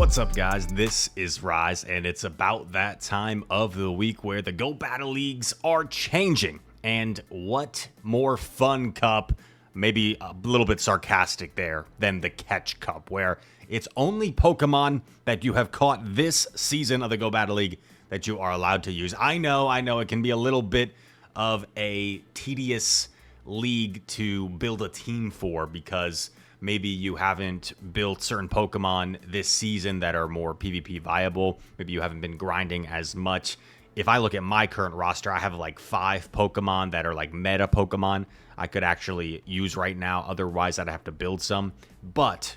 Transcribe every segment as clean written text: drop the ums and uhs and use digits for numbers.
What's up, guys? This is Rise, and it's about that time of the week where the Go Battle Leagues are changing. And what more fun cup, maybe a little bit sarcastic there, than the Catch Cup, where it's only Pokemon that you have caught this season of the Go Battle League that you are allowed to use. I know, it can be a little bit of a tedious league to build a team for because maybe you haven't built certain Pokemon this season that are more PvP viable. Maybe you haven't been grinding as much. If I look at my current roster, I have like 5 Pokemon that are like meta Pokemon I could actually use right now. Otherwise, I'd have to build some. But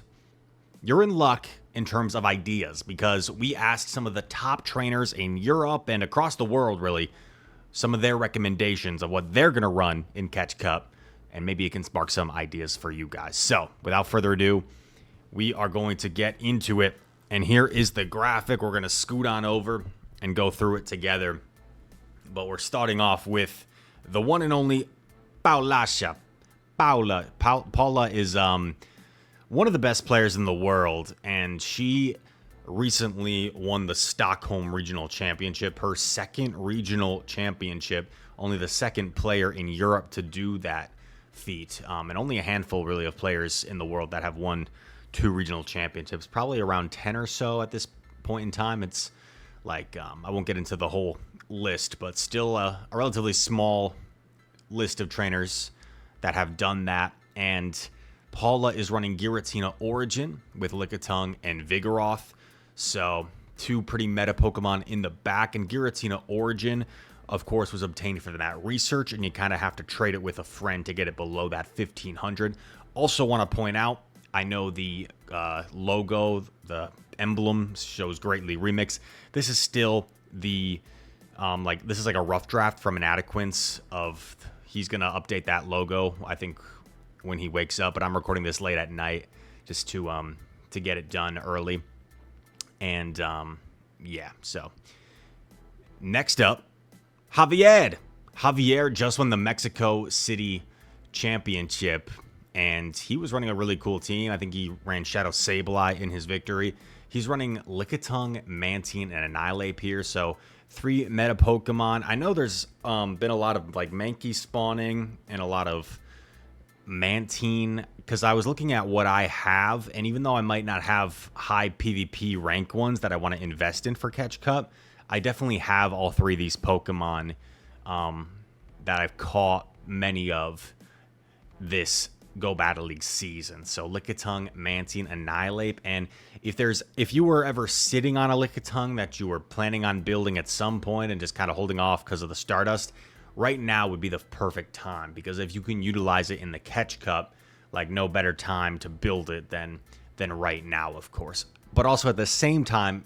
you're in luck in terms of ideas because we asked some of the top trainers in Europe and across the world, really, some of their recommendations of what they're going to run in Catch Cup. And maybe it can spark some ideas for you guys. So, without further ado, we are going to get into it. And here is the graphic. We're going to scoot on over and go through it together. But we're starting off with the one and only Paulasha. Paula is one of the best players in the world. And she recently won the Stockholm Regional Championship. Her second regional championship. Only the second player in Europe to do that feat, and only a handful really of players in the world that have won 2 regional championships, probably around 10 or so at this point in time. It's like I won't get into the whole list, but still a relatively small list of trainers that have done that. And Paula is running Giratina Origin with Lickitung and Vigoroth, so 2 pretty meta Pokemon in the back. And Giratina Origin, of course, was obtained for that research, and you kind of have to trade it with a friend to get it below that 1500. Also want to point out, I know the logo, the emblem shows Greatly Remix. This is still the, this is like a rough draft from an Adequince of, he's going to update that logo, I think, when he wakes up, but I'm recording this late at night just to get it done early. And, yeah, so next up, Javier just won the Mexico City Championship, and he was running a really cool team. I think he ran Shadow Sableye in his victory. He's running Lickitung, Mantine, and Annihilape here, so 3 meta Pokemon. I know there's been a lot of like Mankey spawning and a lot of Mantine, because I was looking at what I have, and even though I might not have high PvP rank ones that I want to invest in for Catch Cup, I definitely have all 3 of these Pokemon that I've caught many of this Go Battle League season. So Lickitung, Mantine, Annihilape. And if you were ever sitting on a Lickitung that you were planning on building at some point and just kind of holding off because of the Stardust, right now would be the perfect time, because if you can utilize it in the Catch Cup, like no better time to build it than right now, of course. But also at the same time,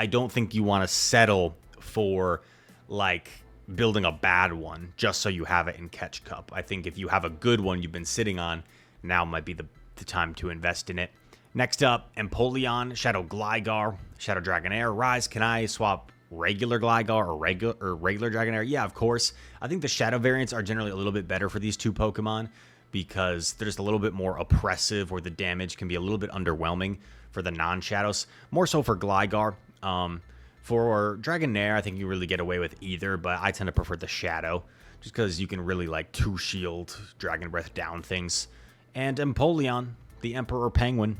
I don't think you want to settle for like building a bad one just so you have it in Catch Cup. I think if you have a good one you've been sitting on, now might be the time to invest in it. Next up, Empoleon, Shadow Gligar, Shadow Dragonair. Rise, can I swap regular Gligar or regular Dragonair? Yeah, of course. I think the Shadow variants are generally a little bit better for these 2 Pokemon because they're just a little bit more oppressive, or the damage can be a little bit underwhelming for the non-Shadows. More so for Gligar. For Dragonair, I think you really get away with either, but I tend to prefer the Shadow, just because you can really like 2-shield, Dragon Breath down things. And Empoleon, the Emperor Penguin.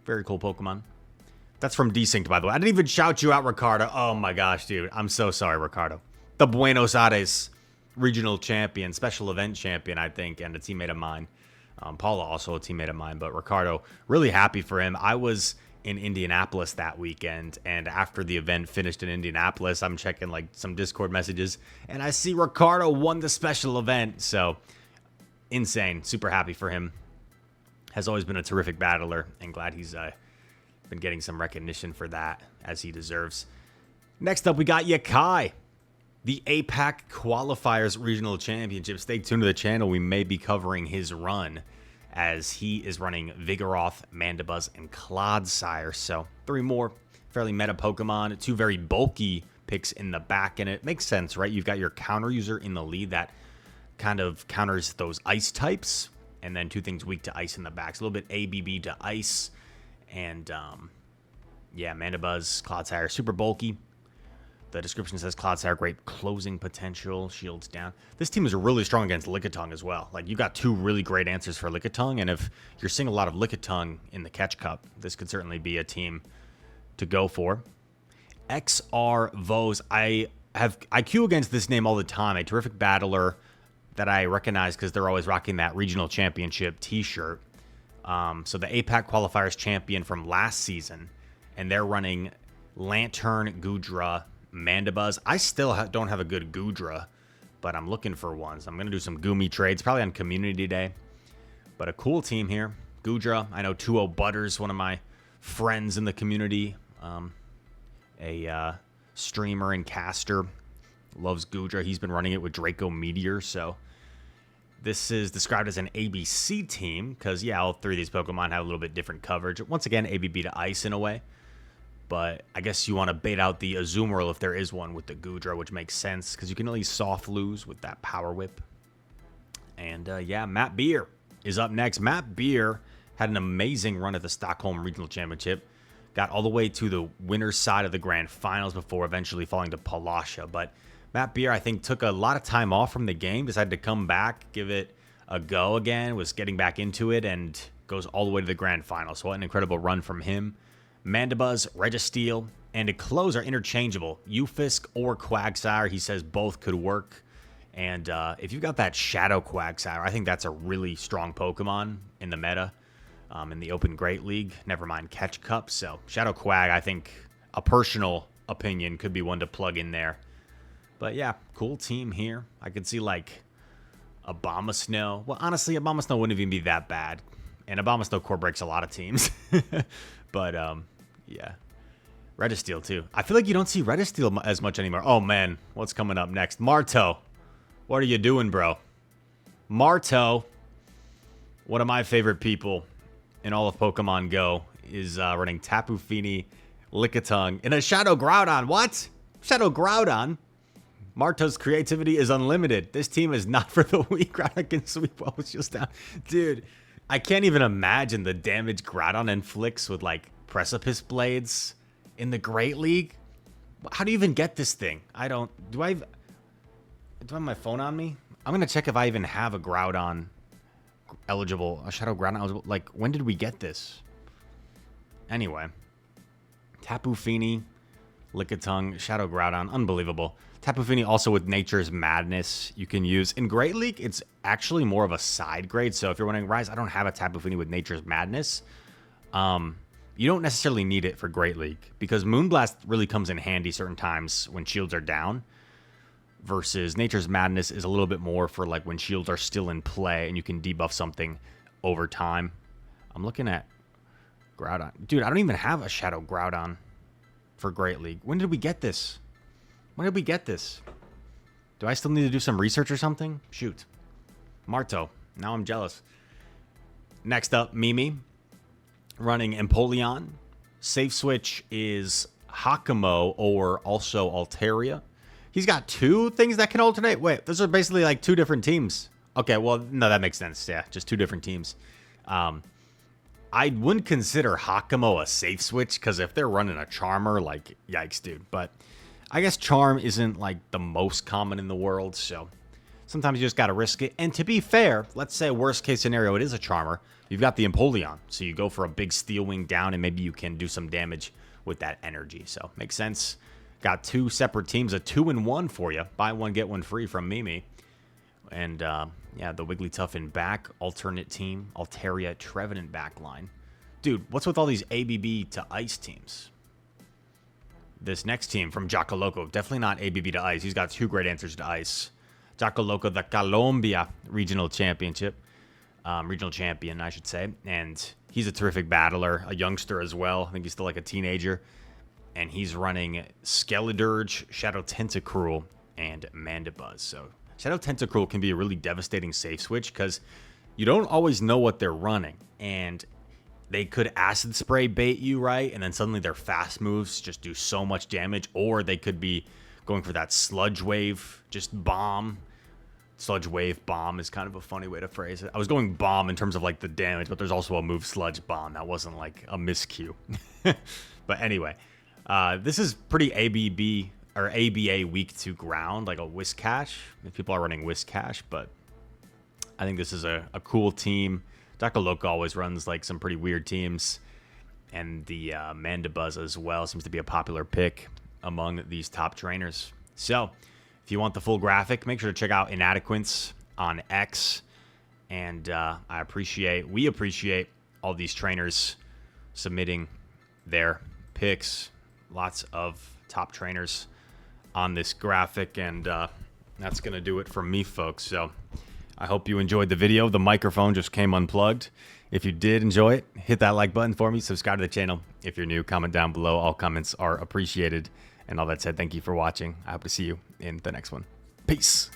Very cool Pokemon. That's from Desynced, by the way. I didn't even shout you out, Ricardo. Oh my gosh, dude. I'm so sorry, Ricardo. The Buenos Aires regional champion, special event champion, I think, and a teammate of mine. Paula, also a teammate of mine, but Ricardo, really happy for him. I was in Indianapolis that weekend, and after the event finished in Indianapolis, I'm checking like some Discord messages, and I see Ricardo won the special event. So insane, super happy for him. Has always been a terrific battler, and glad he's been getting some recognition for that, as he deserves. Next up, we got Yakai, the APAC Qualifiers Regional Championship. Stay tuned to the channel. We may be covering his run, as he is running Vigoroth, Mandibuzz, and Clodsire. So 3 more fairly meta Pokemon, 2 very bulky picks in the back, and it makes sense, right? You've got your counter user in the lead that kind of counters those ice types, and then 2 things weak to ice in the back. So a little bit ABB to ice, and Yeah, Mandibuzz, Clodsire, super bulky. The description says Clodsire, great closing potential, shields down. This team is really strong against Lickitung as well. Like, you got two really great answers for Lickitung, and if you're seeing a lot of Lickitung in the Catch Cup, this could certainly be a team to go for. XR Vose, I queue against this name all the time. A terrific battler that I recognize because they're always rocking that regional championship t-shirt. So the APAC qualifiers champion from last season, and they're running Lantern, Goodra, Mandibuzz. I still don't have a good Goodra, but I'm looking for one. So I'm going to do some Goomy trades, probably on Community Day. But a cool team here. Goodra, I know 2-0 Butters, one of my friends in the community. A streamer and caster, loves Goodra. He's been running it with Draco Meteor, so this is described as an ABC team because, yeah, all three of these Pokemon have a little bit different coverage. Once again, ABB to Ice in a way, but I guess you want to bait out the Azumarill if there is one with the Goodra, which makes sense because you can at least soft lose with that Power Whip. And, yeah, Matt Beer is up next. Matt Beer had an amazing run at the Stockholm Regional Championship. Got all the way to the winner's side of the grand finals before eventually falling to Palasha. But Matt Beer, I think, took a lot of time off from the game, decided to come back, give it a go again, was getting back into it, and goes all the way to the grand final. So what an incredible run from him. Mandibuzz, Registeel, and to close are interchangeable. Ufisk or Quagsire, he says both could work. And if you've got that Shadow Quagsire, I think that's a really strong Pokemon in the meta. In the Open Great League, never mind Catch Cup. So Shadow Quag, I think, a personal opinion, could be one to plug in there. But yeah, cool team here. I could see like Abomasnow. Well, honestly, Abomasnow wouldn't even be that bad. And Abomasnow core breaks a lot of teams. But yeah. Registeel too. I feel like you don't see Registeel as much anymore. Oh man, what's coming up next? Marto. What are you doing, bro? Marto, one of my favorite people in all of Pokemon Go, is running Tapu Fini, Lickitung, and a Shadow Groudon. What? Shadow Groudon? Marto's creativity is unlimited. This team is not for the weak. Groudon can sweep while it's just down. Dude, I can't even imagine the damage Groudon inflicts with, like, Precipice Blades in the Great League. How do you even get this thing? I don't... Do I have my phone on me? I'm going to check if I even have a Groudon eligible, a Shadow Groudon eligible. Like, when did we get this? Anyway, Tapu Fini, Lickitung, Shadow Groudon, unbelievable. Tapu Fini also with Nature's Madness you can use. In Great League, it's actually more of a side grade. So if you're wondering, Rise, I don't have a Tapu Fini with Nature's Madness. You don't necessarily need it for Great League because Moonblast really comes in handy certain times when shields are down. Versus Nature's Madness is a little bit more for like when shields are still in play and you can debuff something over time. I'm looking at Groudon. Dude, I don't even have a Shadow Groudon for Great League. When did we get this? When did we get this? Do I still need to do some research or something? Shoot. Marto. Now I'm jealous. Next up, Mimi. Running Empoleon. Safe switch is Hakamo or also Altaria. He's got two things that can alternate. Wait, those are basically like two different teams. Okay, well, no, that makes sense. Yeah, just two different teams. I wouldn't consider Hakamo a safe switch because if they're running a Charmer, like, yikes, dude. But I guess Charm isn't like the most common in the world, so sometimes you just got to risk it. And to be fair, let's say worst case scenario, it is a Charmer. You've got the Empoleon, so you go for a big Steel Wing down and maybe you can do some damage with that energy. So makes sense. Got two separate teams, a 2-in-1 for you. Buy one, get one free from Mimi. And, yeah, the Wigglytuff in back. Alternate team. Altaria, Trevenant backline. Dude, what's with all these ABB to Ice teams? This next team from Jacaloco. Definitely not ABB to Ice. He's got two great answers to Ice. Jacaloco, the Colombia Regional Championship. Regional champion, I should say. And he's a terrific battler. A youngster as well. I think he's still like a teenager. And he's running Skeledirge, Shadow Tentacruel, and Mandibuzz. So Shadow Tentacruel can be a really devastating safe switch because you don't always know what they're running. And they could Acid Spray bait you, right? And then suddenly their fast moves just do so much damage. Or they could be going for that Sludge Wave, just bomb. Sludge Wave Bomb is kind of a funny way to phrase it. I was going bomb in terms of like the damage, but there's also a move Sludge Bomb. That wasn't like a miscue. But anyway, this is pretty ABB or ABA week 2 ground, like a Whiscash. If people are running Whiscash, but I think this is a cool team. Dr. Loco always runs like some pretty weird teams. And the Mandibuzz as well seems to be a popular pick among these top trainers. So if you want the full graphic, make sure to check out Inadequance on X. And we appreciate all these trainers submitting their picks. Lots of top trainers on this graphic. And that's going to do it from me, folks. So I hope you enjoyed the video. The microphone just came unplugged. If you did enjoy it, hit that like button for me. Subscribe to the channel. If you're new, comment down below. All comments are appreciated. And all that said, thank you for watching. I hope to see you in the next one. Peace.